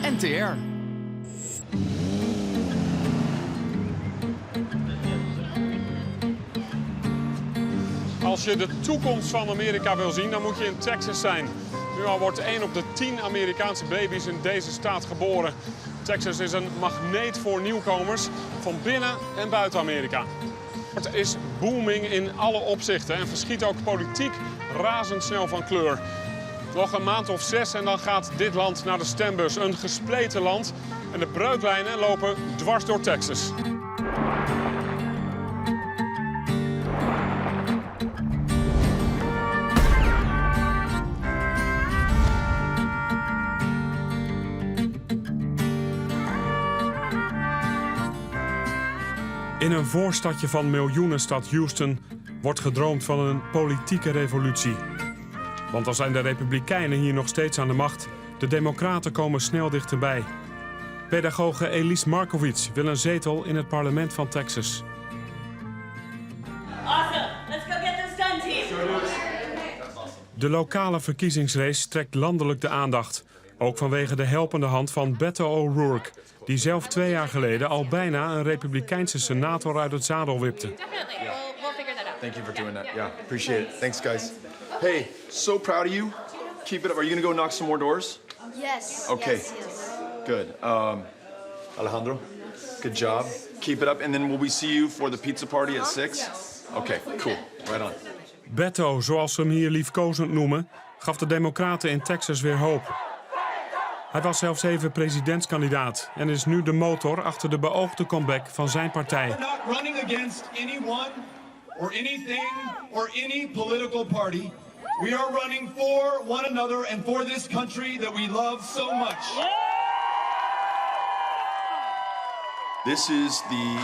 NTR. Als je de toekomst van Amerika wil zien, dan moet je in Texas zijn. Nu al wordt 1 op de 10 Amerikaanse baby's in deze staat geboren. Texas is een magneet voor nieuwkomers van binnen en buiten Amerika. Het is booming in alle opzichten en verschiet ook politiek razendsnel van kleur. Nog een maand of 6 en dan gaat dit land naar de stembus. Een gespleten land en de breuklijnen lopen dwars door Texas. In een voorstadje van miljoenenstad Houston wordt gedroomd van een politieke revolutie. Want al zijn de Republikeinen hier nog steeds aan de macht, de Democraten komen snel dichterbij. Pedagoge Elise Markowitz wil een zetel in het parlement van Texas. Awesome. Let's go get this done, team. De lokale verkiezingsrace trekt landelijk de aandacht. Ook vanwege de helpende hand van Beto O'Rourke, die zelf 2 jaar geleden al bijna een Republikeinse senator uit het zadel wipte. Definitely. We'll figure that out. Thank you for doing that. Yeah, appreciate it. Thanks, guys. Hey, so proud of you. Keep it up. Are you gonna go knock some more doors? Yes. Okay. Yes, yes. Good. Alejandro, good job. Keep it up. And then will we see you for the pizza party at 6? Yes. Okay, cool. Right on. Beto, zoals ze hem hier liefkozend noemen, gaf de Democraten in Texas weer hoop. Hij was zelfs even presidentskandidaat en is nu de motor achter de beoogde comeback van zijn partij. We're not running against anyone or anything or any political party. We are running for one another and for this country that we love so much. This is the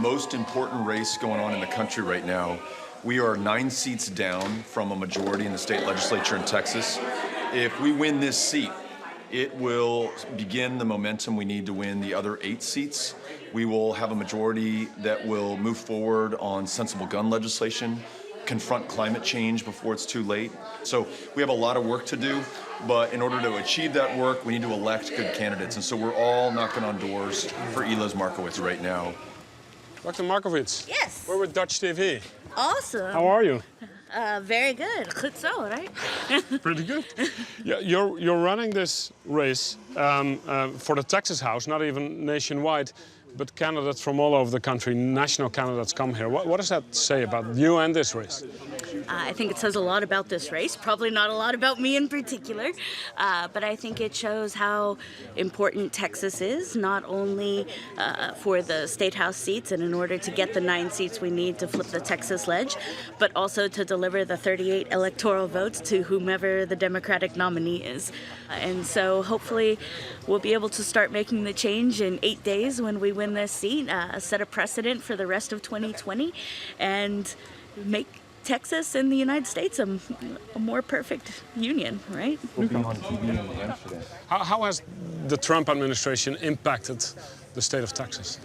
most important race going on in the country right now. We are 9 seats down from a majority in the state legislature in Texas. If we win this seat, it will begin the momentum we need to win the other 8 seats. We will have a majority that will move forward on sensible gun legislation, confront climate change before it's too late. So we have a lot of work to do, but in order to achieve that work, we need to elect good candidates. And so we're all knocking on doors for Elise Markowitz right now. Dr. Markowitz. Yes. We're with Dutch TV. Awesome. How are you? Very good. Goed zo, right? Pretty good. Yeah, you're running this race for the Texas House, not even nationwide, but candidates from all over the country, national candidates come here. What does that say about you and this race? I think it says a lot about this race, probably not a lot about me in particular, but I think it shows how important Texas is, not only for the state house seats and in order to get the 9 seats we need to flip the Texas ledge, but also to deliver the 38 electoral votes to whomever the Democratic nominee is. And so hopefully we'll be able to start making the change in 8 days when we win this seat, set a precedent for the rest of 2020, and make Texas and the United States a more perfect union, right? How has the Trump administration impacted the state of Texas?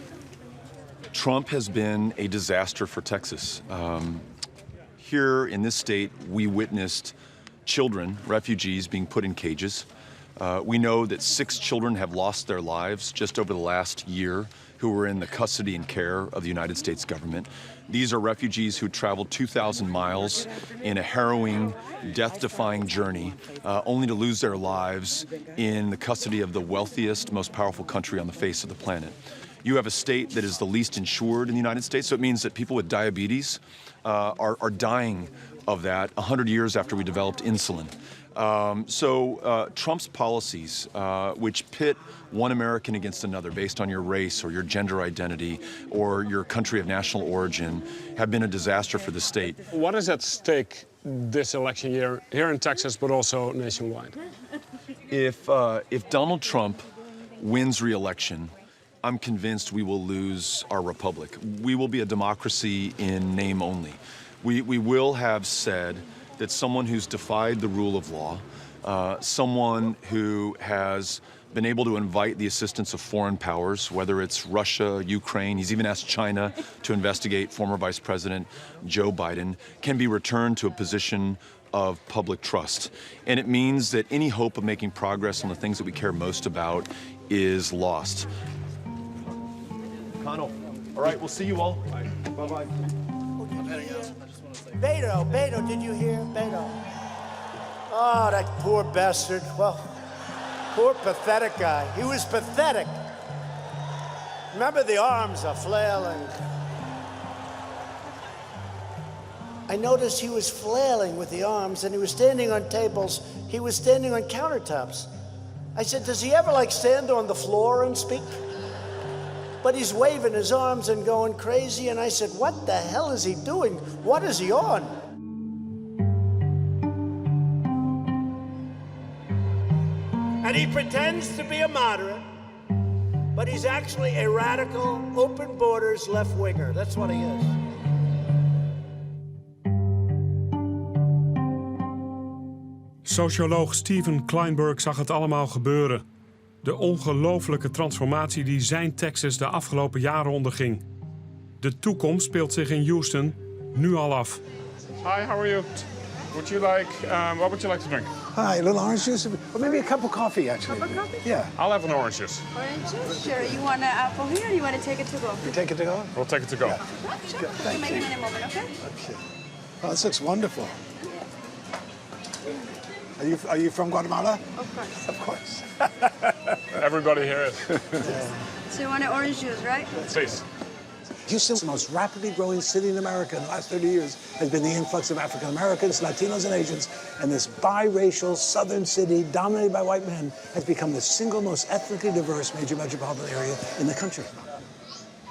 Trump has been a disaster for Texas. Here in this state, we witnessed children, refugees, being put in cages. We know that 6 children have lost their lives just over the last year who were in the custody and care of the United States government. These are refugees who traveled 2,000 miles in a harrowing, death-defying journey, only to lose their lives in the custody of the wealthiest, most powerful country on the face of the planet. You have a state that is the least insured in the United States, so it means that people with diabetes are dying of that 100 years after we developed insulin. Trump's policies, which pit one American against another based on your race or your gender identity or your country of national origin, have been a disaster for the state. What is at stake this election year here in Texas, but also nationwide? If Donald Trump wins re-election, I'm convinced we will lose our republic. We will be a democracy in name only. We will have said that someone who's defied the rule of law, someone who has been able to invite the assistance of foreign powers, whether it's Russia, Ukraine, he's even asked China to investigate former Vice President Joe Biden, can be returned to a position of public trust. And it means that any hope of making progress on the things that we care most about is lost. Connell, all right, we'll see you all. Bye-bye. Beto, did you hear? Beto. Oh, that poor bastard. Well, poor pathetic guy. He was pathetic. Remember, the arms are flailing. I noticed he was flailing with the arms, and he was standing on tables. He was standing on countertops. I said, does he ever, like, stand on the floor and speak? But he's waving his arms and going crazy, and I said, what the hell is he doing? What is he on? And he pretends to be a moderate, but he's actually a radical, open borders left-winger. That's what he is. Socioloog Steven Kleinberg zag het allemaal gebeuren. De ongelooflijke transformatie die zijn Texas de afgelopen jaren onderging. De toekomst speelt zich in Houston nu al af. Hi, how are you? What would you like to drink? Hi, a little orange juice, or maybe a cup of coffee, actually. Cup of coffee? Yeah. I'll have an orange juice. Orange juice? Sure. You want an apple here, or you want to take it to go? You take it to go? We'll take it to go. Yeah. Sure. Thank Make you. it in a moment, okay? Okay. Oh, this looks wonderful. Are you from Guatemala? Of course. Of course. Everybody here is. So you want an orange juice, right? Please. Houston's the most rapidly growing city in America in the last 30 years has been the influx of African Americans, Latinos, and Asians. And this biracial southern city dominated by white men has become the single most ethnically diverse major metropolitan area in the country.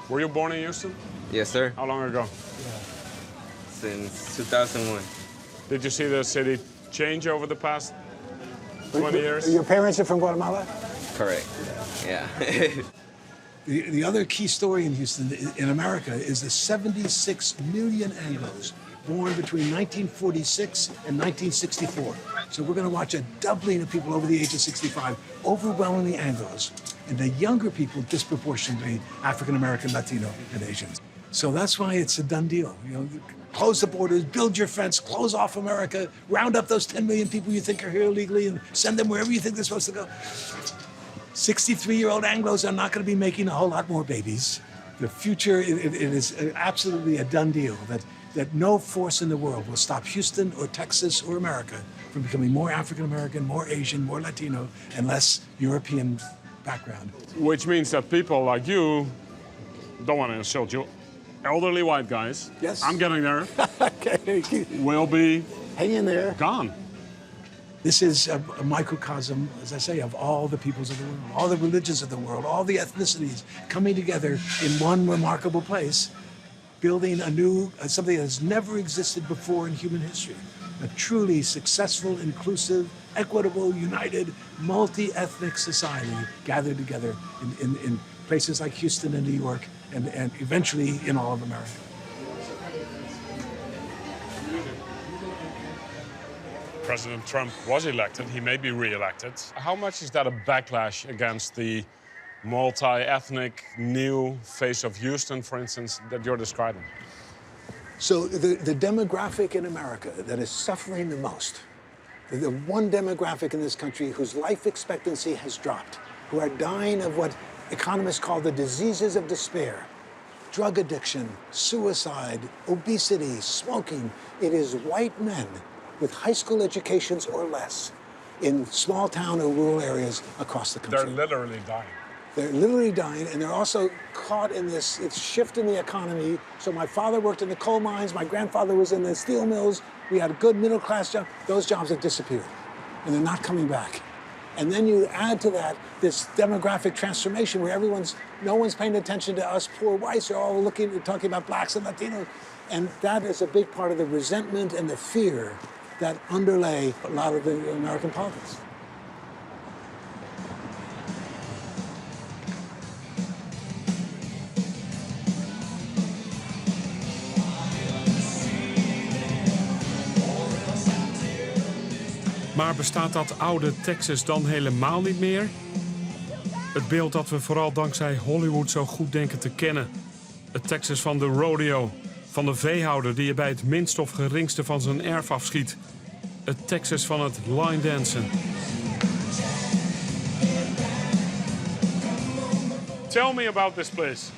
Were you born in Houston? Yes, sir. How long ago? Since 2001. Did you see the city change over the past 20 years? Your parents are from Guatemala? Correct. Yeah. The other key story in Houston, in America, is the 76 million Anglos born between 1946 and 1964. So we're going to watch a doubling of people over the age of 65, overwhelmingly Anglos, and the younger people disproportionately African American, Latino, and Asians. So that's why it's a done deal. You know, close the borders, build your fence, close off America, round up those 10 million people you think are here illegally, and send them wherever you think they're supposed to go. 63-year-old Anglos are not going to be making a whole lot more babies. The future, it is absolutely a done deal that no force in the world will stop Houston or Texas or America from becoming more African American, more Asian, more Latino, and less European background. Which means that people like you, don't want to insult you, elderly white guys, Yes. I'm getting there, Okay, will be hang in there. gone. This is a microcosm, as I say, of all the peoples of the world, all the religions of the world, all the ethnicities coming together in one remarkable place, building a new, something that has never existed before in human history. A truly successful, inclusive, equitable, united, multi-ethnic society gathered together in places like Houston and New York and eventually in all of America. President Trump was elected, he may be re-elected. How much is that a backlash against the multi-ethnic new face of Houston, for instance, that you're describing? So the demographic in America that is suffering the most, the one demographic in this country whose life expectancy has dropped, who are dying of what economists call the diseases of despair, drug addiction, suicide, obesity, smoking, it is white men with high school educations or less in small town or rural areas across the country. They're literally dying. They're literally dying, and they're also caught in this shift in the economy. So my father worked in the coal mines, my grandfather was in the steel mills, we had a good middle-class job. Those jobs have disappeared, and they're not coming back. And then you add to that this demographic transformation where no one's paying attention to us poor whites, they're all talking about blacks and Latinos. And that is a big part of the resentment and the fear that underlay a lot of the American politics. Maar bestaat dat oude Texas dan helemaal niet meer? Het beeld dat we vooral dankzij Hollywood zo goed denken te kennen. Het Texas van de rodeo, van de veehouder die je bij het minst of geringste van zijn erf afschiet. Het Texas van het line dansen. Tell me about this place.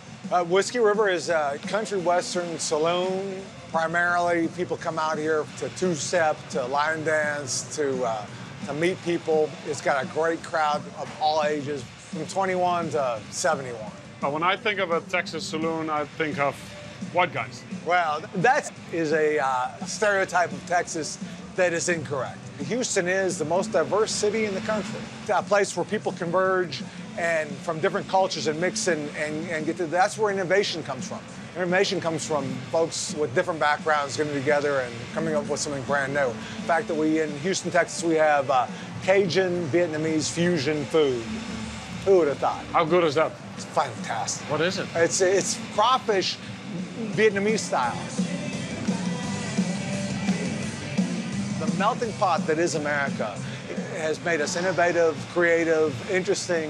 Whiskey River is a country western saloon. Primarily, people come out here to two-step, to line dance, to meet people. It's got a great crowd of all ages, from 21 to 71. When I think of a Texas saloon, I think of white guys. Well, that is a stereotype of Texas that is incorrect. Houston is the most diverse city in the country. A place where people converge and from different cultures and mix and get to, that's where innovation comes from. Innovation comes from folks with different backgrounds getting together and coming up with something brand new. The fact that in Houston, Texas, we have Cajun, Vietnamese fusion food. Who would have thought? How good is that? It's fantastic. What is it? It's crawfish, Vietnamese style. The melting pot that is America has made us innovative, creative, interesting.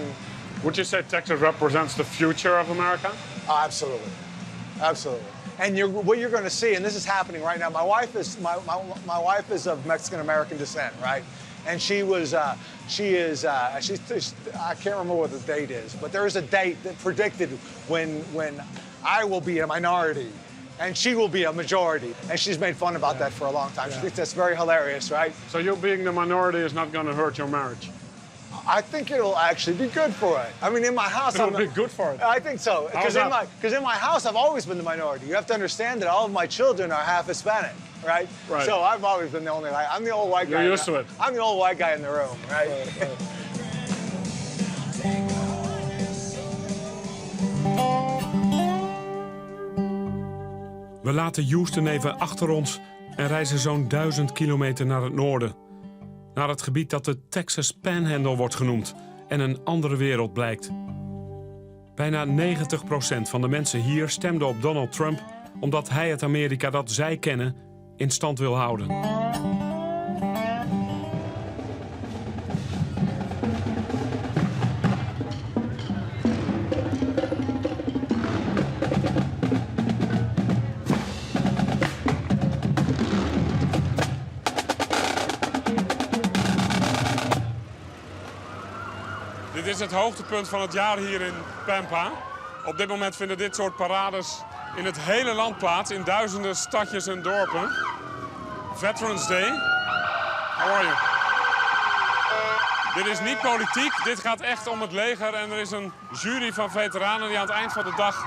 Would you say Texas represents the future of America? Oh, absolutely, absolutely. And what you're going to see, and this is happening right now. My wife is of Mexican American descent, right? And she is I can't remember what the date is, but there is a date that predicted when I will be a minority and she will be a majority. And she's made fun about that for a long time. She thinks that's very hilarious, right? So you being the minority is not going to hurt your marriage? I think it'll actually be good for it. I mean, in my house, it'll be good for it. I think so, because in my house, I've always been the minority. You have to understand that all of my children are half Hispanic, right? Right. So I've always been the only. I'm the old white guy. You're used to it. I'm the old white guy in the room, right? We laten Houston even achter ons en reizen zo'n 1000 kilometer naar het noorden. Naar het gebied dat de Texas Panhandle wordt genoemd en een andere wereld blijkt. Bijna 90% van de mensen hier stemde op Donald Trump omdat hij het Amerika dat zij kennen in stand wil houden. Dit is het hoogtepunt van het jaar hier in Pampa. Op dit moment vinden dit soort parades in het hele land plaats, in duizenden stadjes en dorpen. Veterans Day. How are you? Dit is niet politiek, dit gaat echt om het leger en er is een jury van veteranen die aan het eind van de dag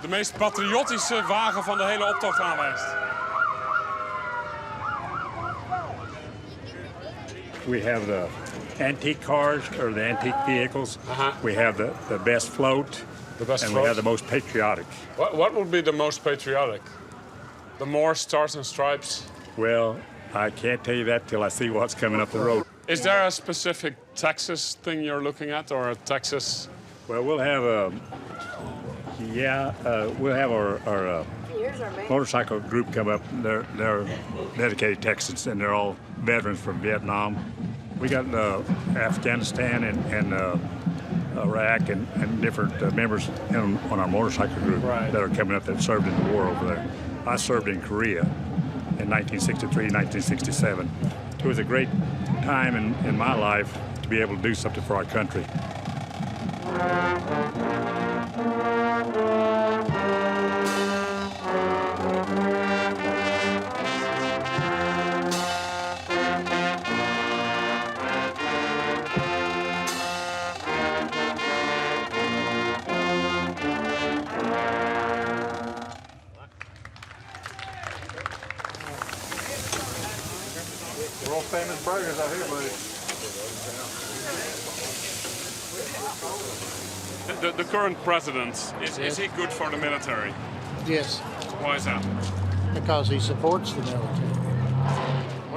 de meest patriotische wagen van de hele optocht aanwijst. We have the antique cars, or the antique vehicles. We have the best float. The best and float. we have the most patriotic. What would be the most patriotic? The more stars and stripes? Well, I can't tell you that till I see what's coming up the road. Is there a specific Texas thing you're looking at, or a Texas? Well, we'll have our motorcycle group come up. They're dedicated Texans, and they're all veterans from Vietnam. We got Afghanistan and Iraq and different members on our motorcycle group that are coming up that served in the war over there. I served in Korea in 1963, 1967. It was a great time in my life to be able to do something for our country. World famous burgers out here, buddy. The current president, is he good for the military? Yes, Why is that? because he supports the military.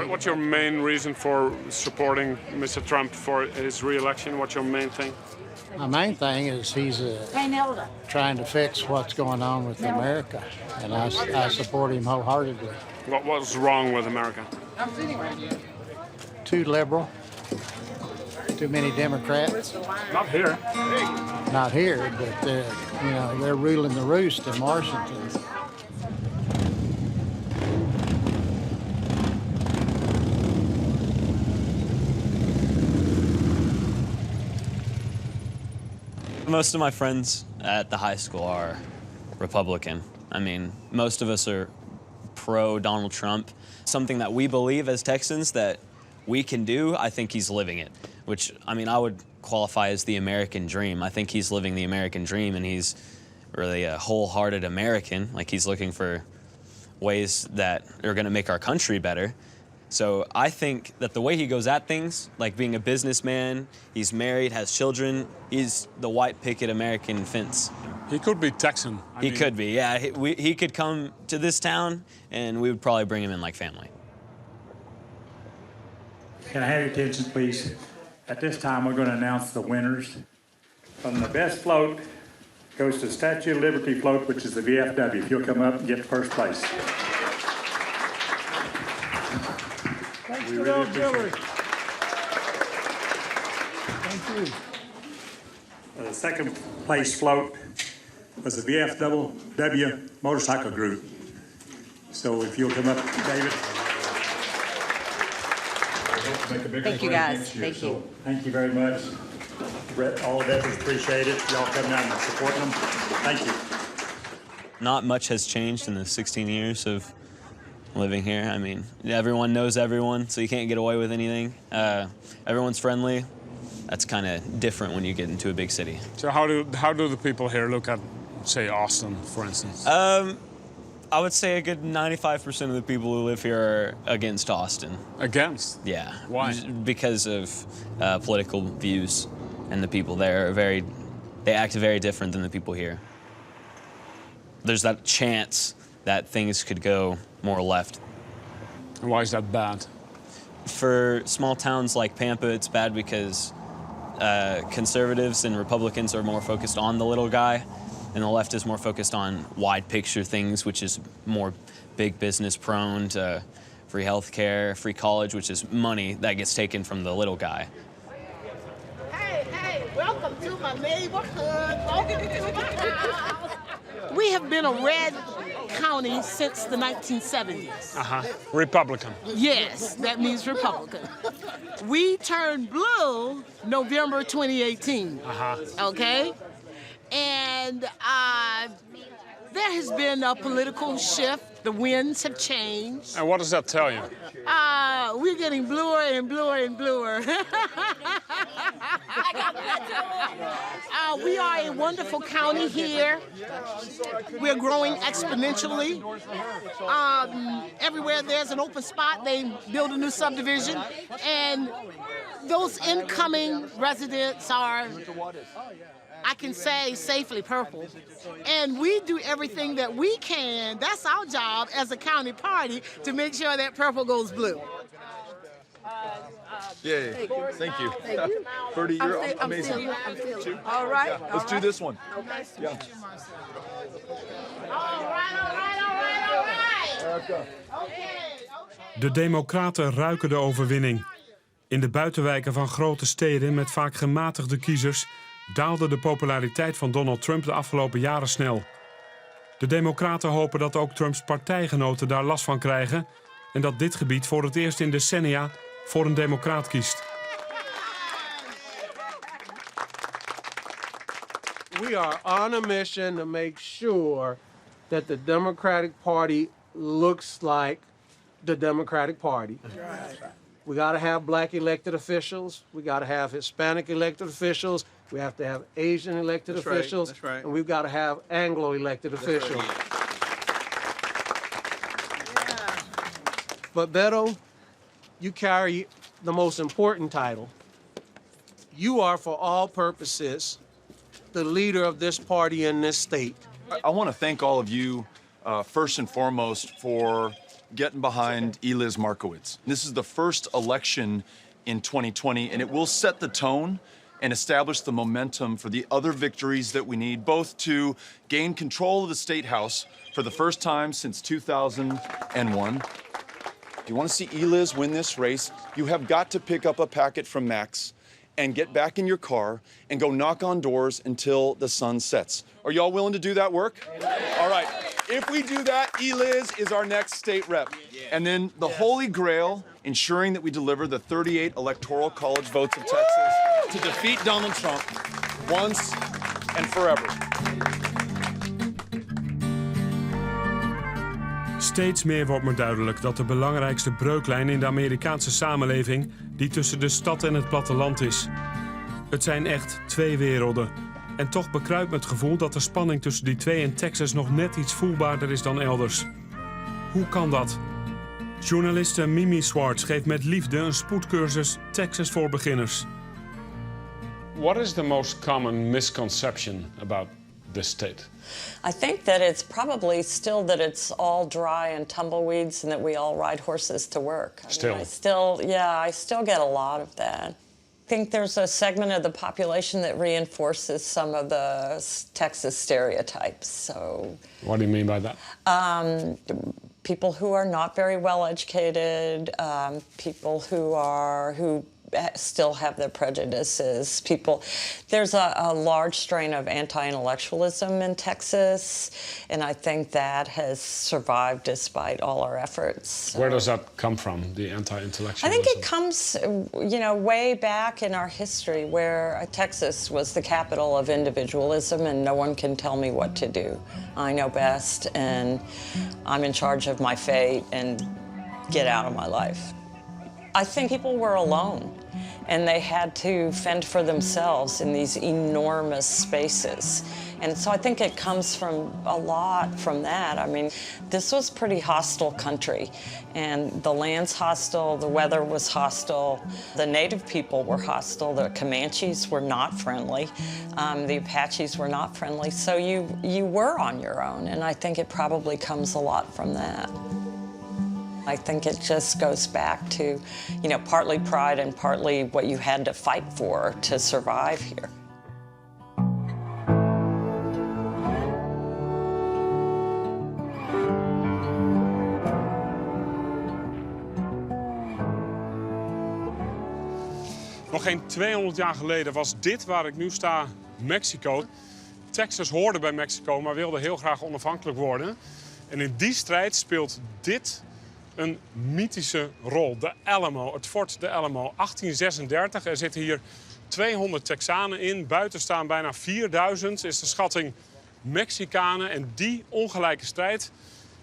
What's your main reason for supporting Mr. Trump for his re-election? What's your main thing? My main thing is he's trying to fix what's going on with America, and I support him wholeheartedly. What was wrong with America? Too liberal, too many Democrats. Not here. Not here, but they're ruling the roost in Washington. Most of my friends at the high school are Republican. I mean, most of us are pro-Donald Trump. Something that we believe as Texans that we can do, I think he's living it, which, I mean, I would qualify as the American dream. I think he's living the American dream, and he's really a wholehearted American. Like, he's looking for ways that are going to make our country better. So I think that the way he goes at things, like being a businessman, he's married, has children, he's the white picket American fence. He could be Texan. He could be, yeah. He could come to this town, and we would probably bring him in like family. Can I have your attention, please? At this time, we're going to announce the winners. From the best float goes to Statue of Liberty float, which is the VFW. If you'll come up and get first place. Thanks We for really those, Billy. appreciate Thank you. The second place float was the VFW motorcycle group. So if you'll come up, David. Thank you, guys. Thank you. So, thank you very much. All of that is appreciated. Y'all come down and support them. Thank you. Not much has changed in the 16 years of living here. I mean, everyone knows everyone, so you can't get away with anything. Everyone's friendly. That's kind of different when you get into a big city. So how do the people here look at, say, Austin, for instance? I would say a good 95% of the people who live here are against Austin. Against? Yeah. Why? Because of political views, and the people there are they act very different than the people here. There's that chance that things could go more left. And why is that bad? For small towns like Pampa, it's bad because conservatives and Republicans are more focused on the little guy, and the left is more focused on wide picture things, which is more big business prone to free health care, free college, which is money that gets taken from the little guy. Hey, welcome to my neighborhood. Welcome to my house. We have been a red county since the 1970s. Republican. Yes, that means Republican. We turned blue November 2018. Okay? And there has been a political shift. The winds have changed. And what does that tell you? We're getting bluer and bluer and bluer. We are a wonderful county here. We're growing exponentially. Everywhere there's an open spot, they build a new subdivision. And those incoming residents are, I can say safely, purple. And we do everything that we can, that's our job as a county party, to make sure that purple goes blue. Yay. Thank you. Thank you. Bertie, you're I'm amazing. still here. All right. Yeah, let's do this one. Okay. Yeah. All right. Erica. De Democraten ruiken de overwinning. In de buitenwijken van grote steden met vaak gematigde kiezers daalde de populariteit van Donald Trump de afgelopen jaren snel. De Democraten hopen dat ook Trumps partijgenoten daar last van krijgen en dat dit gebied voor het eerst in decennia voor een democraat kiest. We are on a mission to make sure that the Democratic Party looks like the Democratic Party. We got to have black elected officials. We got to have Hispanic elected officials. We have to have Asian elected officials. That's right. And we've got to have Anglo elected officials. Right. But Beto, you carry the most important title. You are, for all purposes, the leader of this party in this state. I want to thank all of you, first and foremost, for getting behind Eliz Markowitz. This is the first election in 2020, and it will set the tone and establish the momentum for the other victories that we need, both to gain control of the State House for the first time since 2001. If you want to see Eliz win this race, you have got to pick up a packet from Max and get back in your car and go knock on doors until the sun sets. Are y'all willing to do that work? All right. If we do that, Eliz is our next state rep. And then the Holy Grail, ensuring that we deliver the 38 Electoral College votes of Texas to defeat Donald Trump once and forever. Steeds meer wordt me duidelijk dat de belangrijkste breuklijn in de Amerikaanse samenleving die tussen de stad en het platteland is. Het zijn echt twee werelden. En toch bekruipt me het gevoel dat de spanning tussen die twee in Texas nog net iets voelbaarder is dan elders. Hoe kan dat? Journaliste Mimi Swartz geeft met liefde een spoedcursus Texas voor beginners. What is the most common misconception about this state? I think that it's probably still that it's all dry and tumbleweeds and that we all ride horses to work. Still? I still get a lot of that. I think there's a segment of the population that reinforces some of the Texas stereotypes. So, what do you mean by that? People who are not very well educated, people who still have their prejudices. There's a large strain of anti-intellectualism in Texas, and I think that has survived despite all our efforts. Where does that come from, the anti-intellectualism? I think it comes, way back in our history where Texas was the capital of individualism and no one can tell me what to do. I know best and I'm in charge of my fate and get out of my life. I think people were alone and they had to fend for themselves in these enormous spaces. And so I think it comes from a lot from that. I mean, this was pretty hostile country and the land's hostile, the weather was hostile, the native people were hostile, the Comanches were not friendly, the Apaches were not friendly. So you were on your own, and I think it probably comes a lot from that. I think it just goes back to, partly pride and partly what you had to fight for to survive here. Nog geen 200 jaar geleden was dit waar ik nu sta Mexico. Texas hoorde bij Mexico, maar wilde heel graag onafhankelijk worden. En in die strijd speelt dit een mythische rol. De Alamo, het fort de Alamo, 1836. Er zitten hier 200 Texanen in. Buiten staan bijna 4000, is de schatting, Mexicanen. En die ongelijke strijd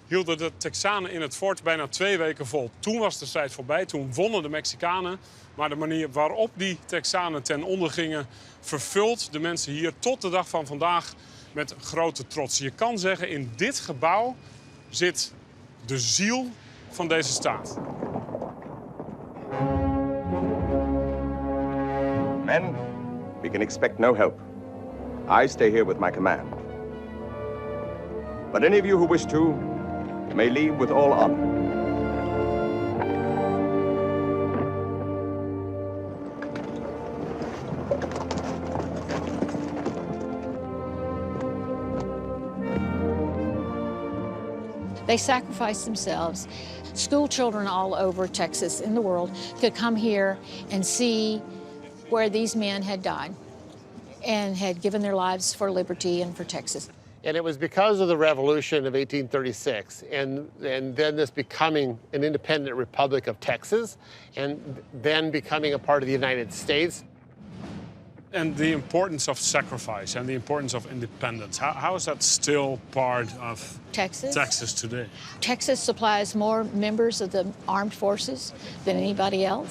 hielden de Texanen in het fort bijna 2 weken vol. Toen was de strijd voorbij, toen wonnen de Mexicanen. Maar de manier waarop die Texanen ten onder gingen vervult de mensen hier tot de dag van vandaag met grote trots. Je kan zeggen, in dit gebouw zit de ziel van deze staat. Men, we can expect no help. I stay here with my command. But any of you who wish to may leave with all honor. They sacrificed themselves. School children all over Texas, in the world, could come here and see where these men had died and had given their lives for liberty and for Texas. And it was because of the revolution of 1836 and then this becoming an independent republic of Texas and then becoming a part of the United States. And the importance of sacrifice and the importance of independence. How is that still part of Texas today? Texas supplies more members of the armed forces than anybody else.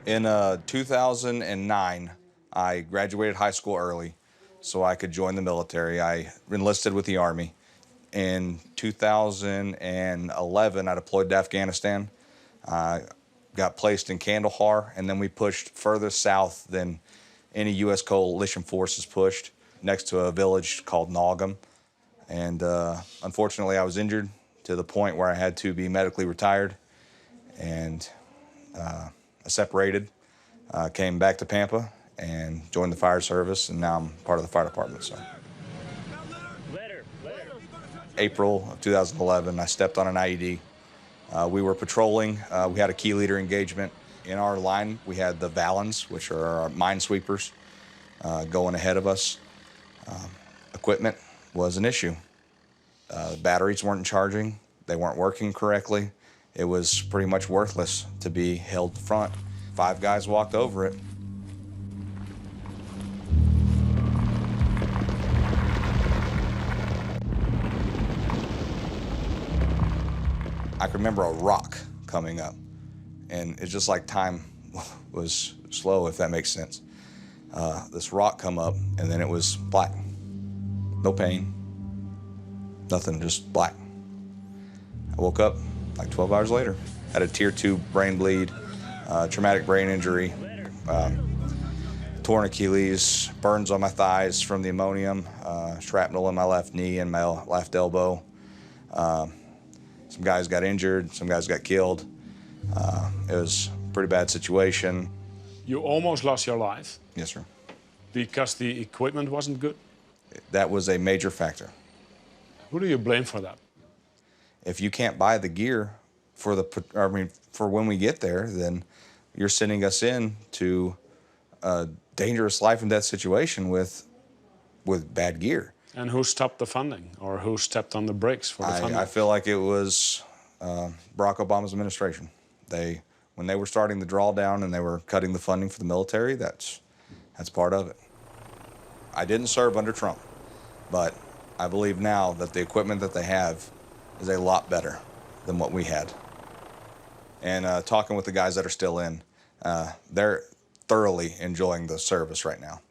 In 2009, I graduated high school early so I could join the military. I enlisted with the Army. In 2011, I deployed to Afghanistan. Got placed in Kandahar, and then we pushed further south than any U.S. coalition forces pushed, next to a village called Nogam. And unfortunately, I was injured to the point where I had to be medically retired. And I separated, came back to Pampa and joined the fire service, and now I'm part of the fire department. So, April of 2011, I stepped on an IED. We were patrolling. We had a key leader engagement In our line, we had the Valens, which are our minesweepers, going ahead of us. Equipment was an issue. Batteries weren't charging. They weren't working correctly. It was pretty much worthless to be held front. 5 guys walked over it. I can remember a rock coming up, and it's just like time was slow, if that makes sense. This rock come up, and then it was black. No pain, nothing, just black. I woke up like 12 hours later. Had a tier 2 brain bleed, traumatic brain injury, torn Achilles, burns on my thighs from the ammonium, shrapnel in my left knee and my left elbow. Some guys got injured, some guys got killed. It was a pretty bad situation. You almost lost your life. Yes, sir. Because the equipment wasn't good? That was a major factor. Who do you blame for that? If you can't buy the gear for for when we get there, then you're sending us in to a dangerous life and death situation with bad gear. And who stopped the funding, or who stepped on the brakes for the funding? I feel like it was Barack Obama's administration. When they were starting the drawdown and they were cutting the funding for the military, that's part of it. I didn't serve under Trump, but I believe now that the equipment that they have is a lot better than what we had. And talking with the guys that are still in, they're thoroughly enjoying the service right now.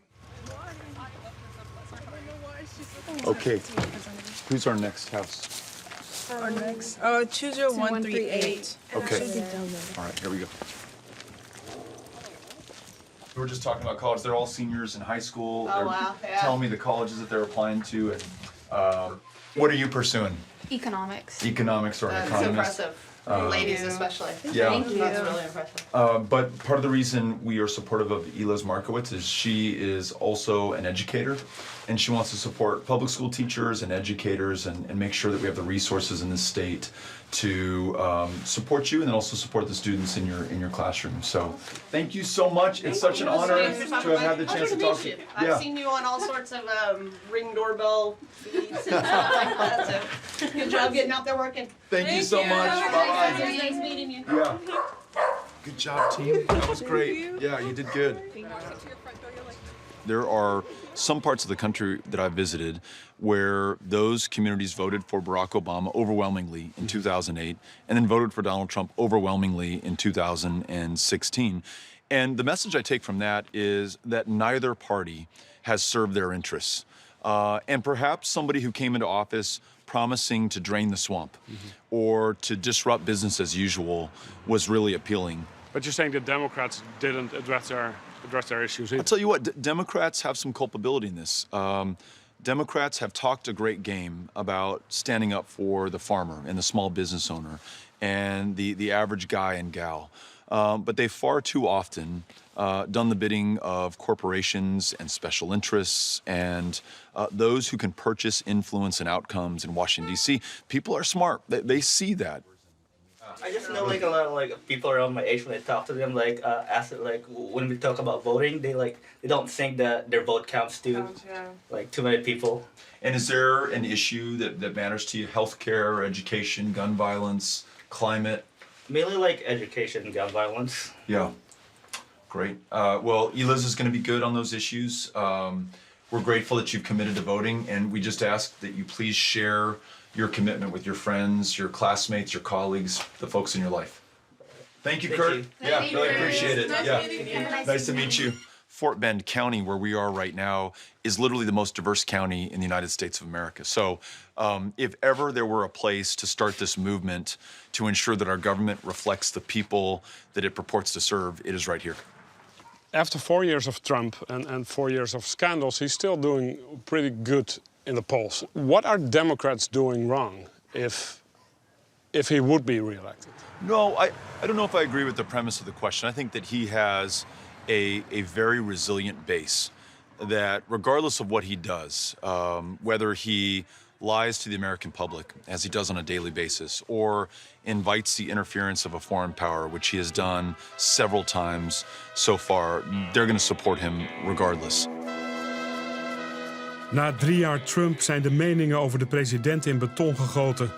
Okay, who's our next house? Our next, choose your 138. Okay, all right, here we go. We were just talking about college. They're all seniors in high school. Oh, They're wow, yeah. telling me the colleges that they're applying to. And what are you pursuing? Economics. Economics or an That's economist? impressive. Ladies especially. Yeah. Thank you. That's really impressive. But part of the reason we are supportive of Eliz Markowitz is she is also an educator, and she wants to support public school teachers and educators and make sure that we have the resources in the state to support you and then also support the students in your classroom. So thank you so much. It's such an honor to have had the chance to talk to you. I've seen you on all sorts of Ring doorbell feeds and stuff like that, so good job getting out there working. Thank you so much. Bye-bye. Nice meeting you. Yeah. Good job, team. That was great. Yeah, you did good. There are some parts of the country that I've visited where those communities voted for Barack Obama overwhelmingly in 2008 and then voted for Donald Trump overwhelmingly in 2016. And the message I take from that is that neither party has served their interests. And perhaps somebody who came into office promising to drain the swamp or to disrupt business as usual was really appealing. But you're saying the Democrats didn't address their issues either. I'll tell you what, Democrats have some culpability in this. Democrats have talked a great game about standing up for the farmer and the small business owner and the average guy and gal. But they far too often done the bidding of corporations and special interests and those who can purchase influence and outcomes in Washington, D.C. People are smart. They see that. I just know like a lot of like people around my age when I talk to them ask it when we talk about voting they don't think that their vote counts to like too many people. And is there an issue that matters to you? Healthcare, education, gun violence, climate? Mainly like education and gun violence. Yeah, great. Well, Eliz is going to be good on those issues. We're grateful that you've committed to voting, and we just ask that you please share your commitment with your friends, your classmates, your colleagues, the folks in your life. Thank you, Kurt. Yeah, really appreciate it. Nice to meet you. Fort Bend County, where we are right now, is literally the most diverse county in the United States of America. So if ever there were a place to start this movement to ensure that our government reflects the people that it purports to serve, it is right here. After 4 years of Trump and 4 years of scandals, he's still doing pretty good in the polls. What are Democrats doing wrong if he would be reelected? No, I don't know if I agree with the premise of the question. I think that he has a very resilient base that regardless of what he does, whether he lies to the American public, as he does on a daily basis, or invites the interference of a foreign power, which he has done several times so far, they're going to support him regardless. Na 3 jaar Trump zijn de meningen over de president in beton gegoten.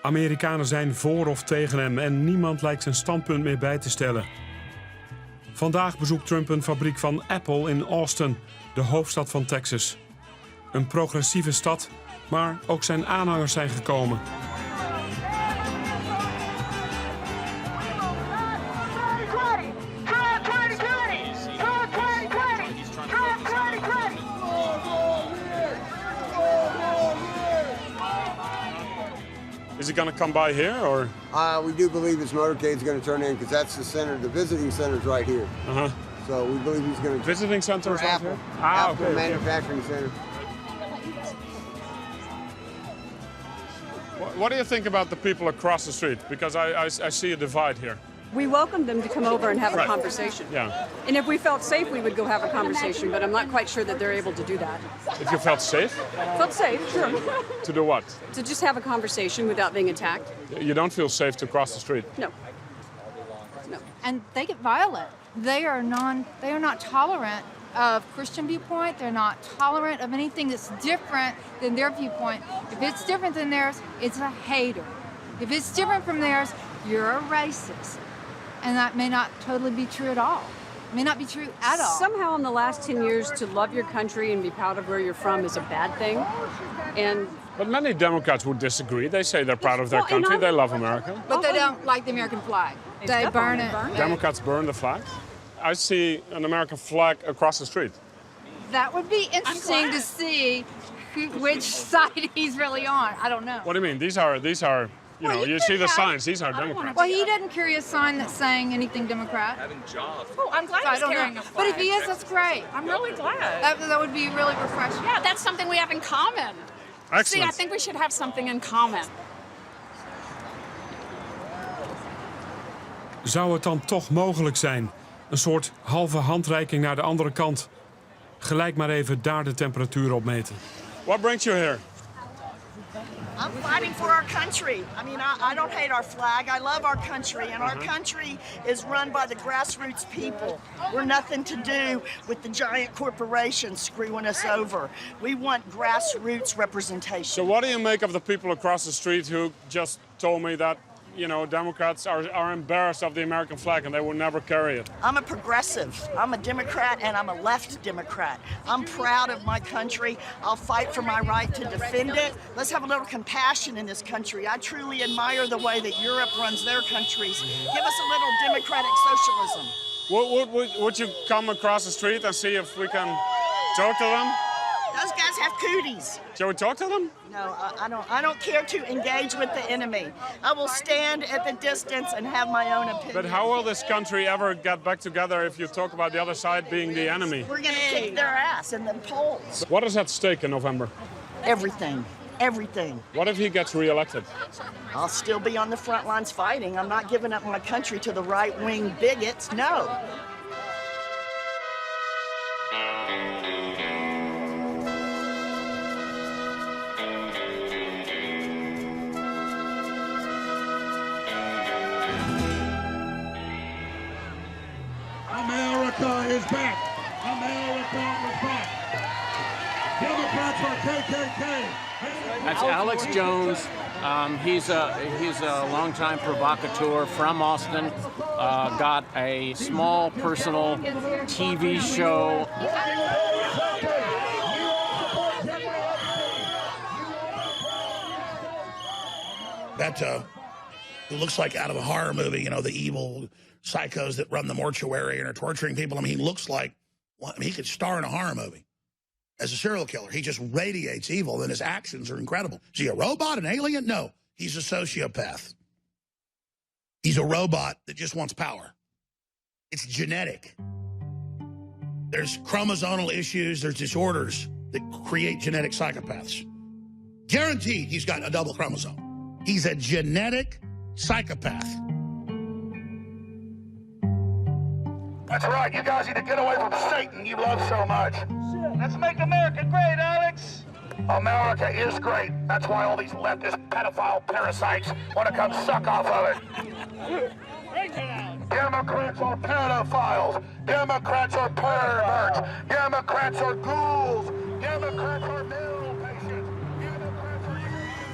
Amerikanen zijn voor of tegen hem en niemand lijkt zijn standpunt meer bij te stellen. Vandaag bezoekt Trump een fabriek van Apple in Austin, de hoofdstad van Texas. Een progressieve stad, maar ook zijn aanhangers zijn gekomen. Is he going to come by here, or? We do believe his motorcade's going to turn in because that's the center. The visiting center's right here. So we believe he's going to. Visiting center is right Apple. here? Apple okay. Manufacturing Center. What do you think about the people across the street? Because I see a divide here. We welcomed them to come over and have a Right. conversation. Yeah. And if we felt safe, we would go have a conversation, but I'm not quite sure that they're able to do that. If you felt safe? Felt safe, sure. To do what? To just have a conversation without being attacked. You don't feel safe to cross the street? No. And they get violent. They are not tolerant of Christian viewpoint. They're not tolerant of anything that's different than their viewpoint. If it's different than theirs, it's a hater. If it's different from theirs, you're a racist. And that may not totally be true at all. It may not be true at all. Somehow in the last 10 years, to love your country and be proud of where you're from is a bad thing. And But many Democrats would disagree. They say they're proud of their country. They love America. But they don't like the American flag. They burn it. Democrats burn the flag. I see an American flag across the street. That would be interesting to see which side he's really on. I don't know. What do you mean? These are you know, you see the signs. These are Democrats. Well, he didn't carry a sign that's saying anything Democrat. Having jobs. Oh, I'm glad he's carrying a flag. But if he is, that's great. I'm really glad. That would be really refreshing. Yeah, that's something we have in common. Excellent. See, I think we should have something in common. Zou het dan toch mogelijk zijn? Een soort halve handreiking naar de andere kant. Gelijk maar even daar de temperatuur op meten. What brings you here? I'm fighting for our country. I mean, I don't hate our flag. I love our country, and our country is run by the grassroots people. We're nothing to do with the giant corporations screwing us over. We want grassroots representation. So what do you make of the people across the street who just told me that, you know, Democrats are embarrassed of the American flag and they will never carry it? I'm a progressive. I'm a Democrat, and I'm a left Democrat. I'm proud of my country. I'll fight for my right to defend it. Let's have a little compassion in this country. I truly admire the way that Europe runs their countries. Give us a little democratic socialism. Would you come across the street and see if we can talk to them? Those guys have cooties. Shall we talk to them? No, I don't care to engage with the enemy. I will stand at the distance and have my own opinion. But how will this country ever get back together if you talk about the other side being the enemy? We're going to kick their ass in the polls. What is at stake in November? Everything. Everything. What if he gets reelected? I'll still be on the front lines fighting. I'm not giving up my country to the right-wing bigots. No. America is back. America is back. Democrats are KKK. That's Alex Jones. He's a longtime provocateur from Austin. Got a small personal TV show. That it looks like out of a horror movie, you know, the evil psychos that run the mortuary and are torturing people. I mean, he looks like, well, I mean, he could star in a horror movie as a serial killer. He just radiates evil, and his actions are incredible. Is he a robot, an alien? No, he's a sociopath. He's a robot that just wants power. It's genetic. There's chromosomal issues, there's disorders that create genetic psychopaths. Guaranteed he's got a double chromosome. He's a genetic psychopath. That's right. You guys need to get away from Satan you love so much. Let's make America great, Alex. America is great. That's why all these leftist pedophile parasites want to come suck off of it. Democrats are pedophiles. Democrats are perverts. Democrats are ghouls. Democrats are mental patients.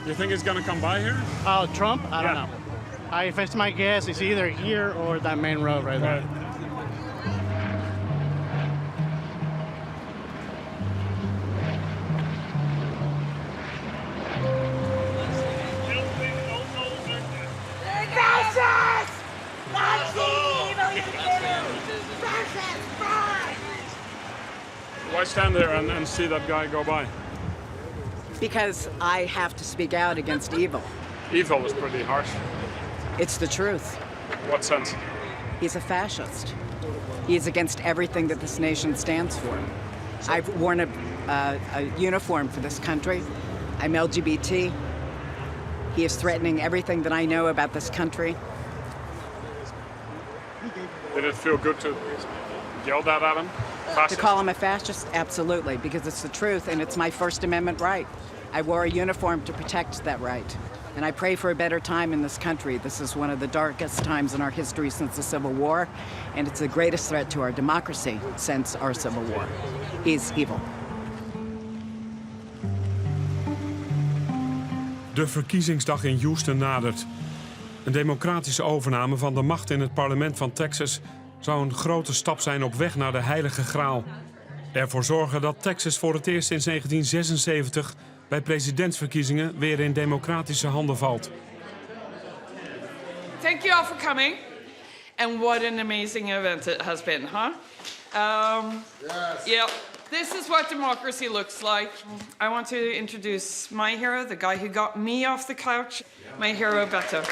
You think he's gonna come by here? Trump? I don't know. If it's my guess, it's either here or that main road right there. Fascists! That's the evil you do! Fascists, burn! Why stand there and see that guy go by? Because I have to speak out against evil. Evil is pretty harsh. It's the truth. What sense? He's a fascist. He is against everything that this nation stands for. I've worn a uniform for this country. I'm LGBT. He is threatening everything that I know about this country. Did it feel good to yell that at him? To call him a fascist? Absolutely, because it's the truth and it's my First Amendment right. I wore a uniform to protect that right. And I pray for a better time in this country. This is one of the darkest times in our history since the Civil War, and it's the greatest threat to our democracy since our Civil War. He's evil. De verkiezingsdag in Houston nadert. Een democratische overname van de macht in het parlement van Texas zou een grote stap zijn op weg naar de heilige graal. Ervoor zorgen dat Texas voor het eerst sinds 1976 bij presidentsverkiezingen weer in democratische handen valt. Thank you all for coming. And what an amazing event it has been, huh? Yes. Yeah, this is what democracy looks like. I want to introduce my hero, the guy who got me off the couch, my hero, Beto.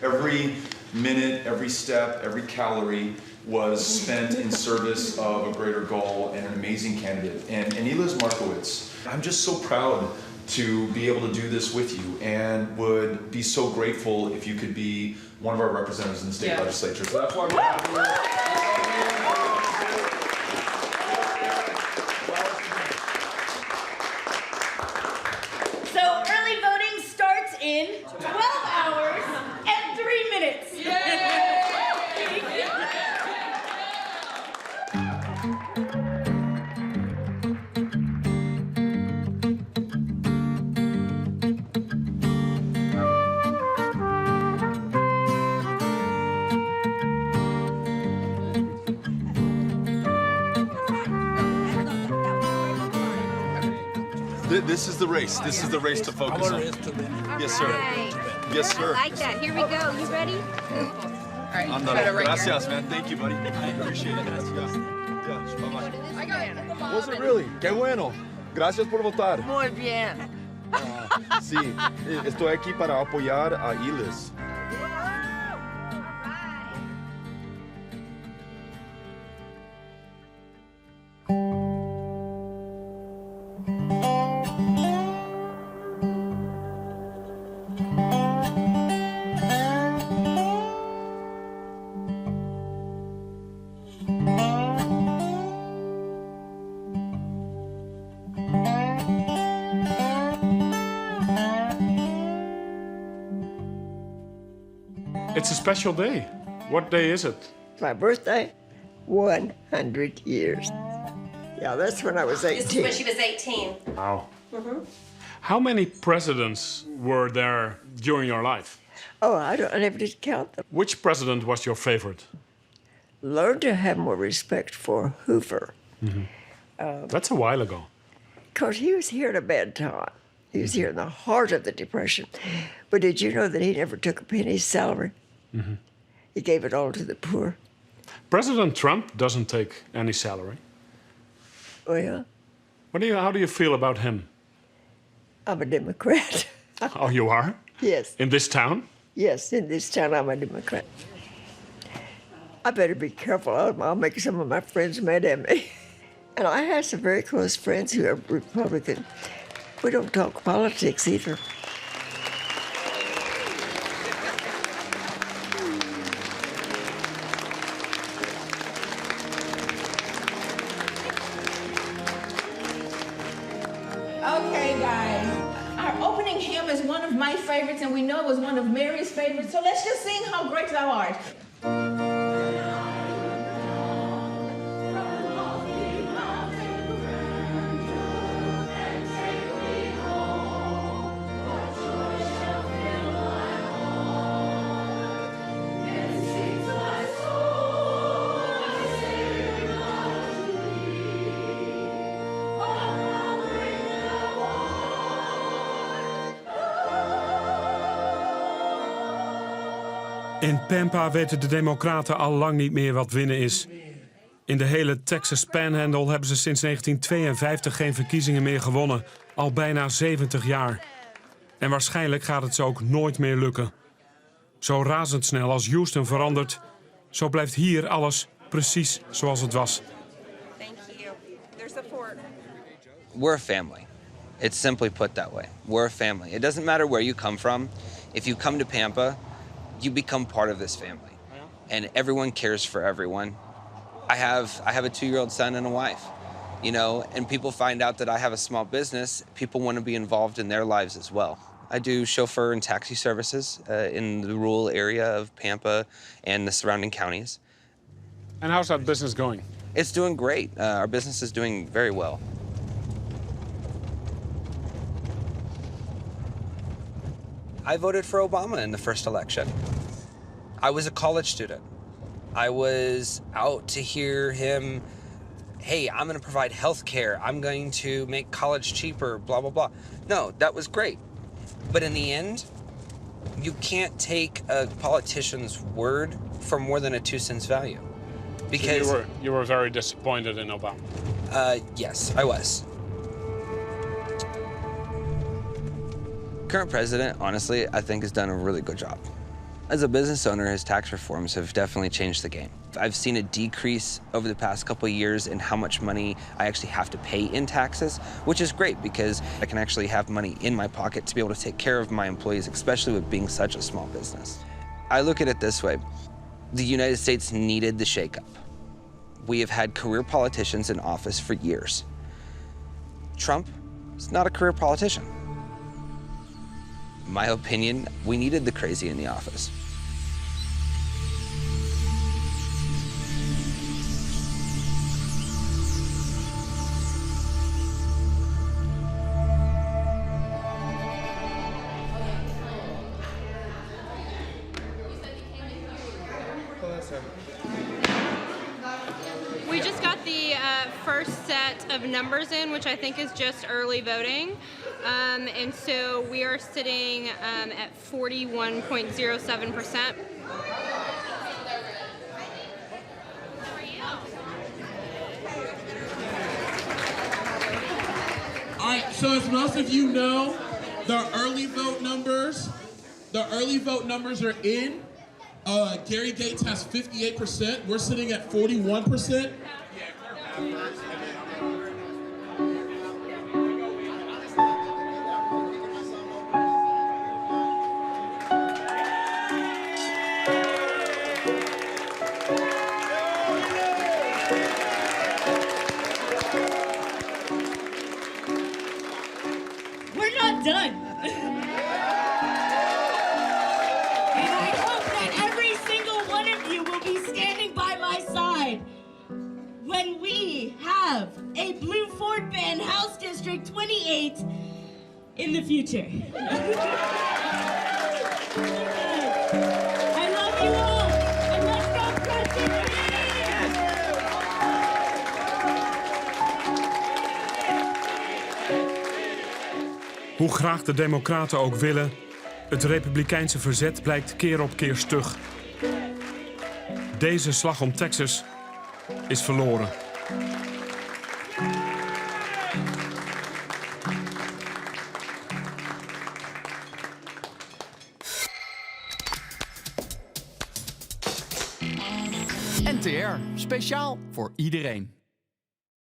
Every minute, every step, every calorie was spent in service of a greater goal and an amazing candidate. And Eliz Markowitz, I'm just so proud to be able to do this with you and would be so grateful if you could be one of our representatives in the state legislature. So that's why we're happy. So early voting starts in 12 hours and 3 minutes. This is the race. This is the race to focus on. Yes, sir. Yes, sir. I like that. Here we go. You ready? All right. Andale. Gracias, man. Thank you, buddy. I appreciate it. Gracias. Yeah, bye-bye. I got it. Was it really? Qué bueno. Gracias por votar. Muy bien. Sí, estoy aquí para apoyar a Eliz. It's a special day. What day is it? My birthday, 100 years. Yeah, that's when I was 18. This is when she was 18. Wow. Mm-hmm. How many presidents were there during your life? Oh, I never did count them. Which president was your favorite? Learned to have more respect for Hoover. That's a while ago. Because he was here at a bad time. He was here in the heart of the Depression. But did you know that he never took a penny's salary? He gave it all to the poor. President Trump doesn't take any salary. Oh, yeah? How do you feel about him? I'm a Democrat. Oh, you are? Yes. In this town? Yes, in this town, I'm a Democrat. I better be careful. I'll make some of my friends mad at me. And I have some very close friends who are Republican. We don't talk politics either. favorites, and we know it was one of Mary's favorites, so let's just sing How Great Thou Art. In Pampa weten de Democraten al lang niet meer wat winnen is. In de hele Texas Panhandle hebben ze sinds 1952 geen verkiezingen meer gewonnen. Al bijna 70 jaar. En waarschijnlijk gaat het ze ook nooit meer lukken. Zo razendsnel als Houston verandert, zo blijft hier alles precies zoals het was. We're a family. It's simply put that way. We're a family. It doesn't matter where you come from. If you come to Pampa, you become part of this family. And everyone cares for everyone. I have a 2-year-old son and a wife, you know, and people find out that I have a small business. People want to be involved in their lives as well. I do chauffeur and taxi services in the rural area of Pampa and the surrounding counties. And how's that business going? It's doing great. Our business is doing very well. I voted for Obama in the first election. I was a college student. I was out to hear him, hey, I'm gonna provide health care. I'm going to make college cheaper, blah, blah, blah. No, that was great. But in the end, you can't take a politician's word for more than a 2 cents value. Because So you were very disappointed in Obama. Yes, I was. Current president, honestly, I think has done a really good job. As a business owner, his tax reforms have definitely changed the game. I've seen a decrease over the past couple of years in how much money I actually have to pay in taxes, which is great because I can actually have money in my pocket to be able to take care of my employees, especially with being such a small business. I look at it this way. The United States needed the shakeup. We have had career politicians in office for years. Trump is not a career politician. In my opinion, we needed the crazy in the office. We just got the first set of numbers in, which I think is just early voting. And so we are sitting at 41.07%. All right, so as most of you know, the early vote numbers are in. Gary Gates has 58%. We're sitting at 41%. We're not done. And I hope that every single one of you will be standing by my side when we have a blue Ford van House District 28 in the future. I love you all, and let's go President! Hoe graag de Democraten ook willen, het Republikeinse verzet blijkt keer op keer stug. Deze slag om Texas is verloren. NTR, speciaal voor iedereen.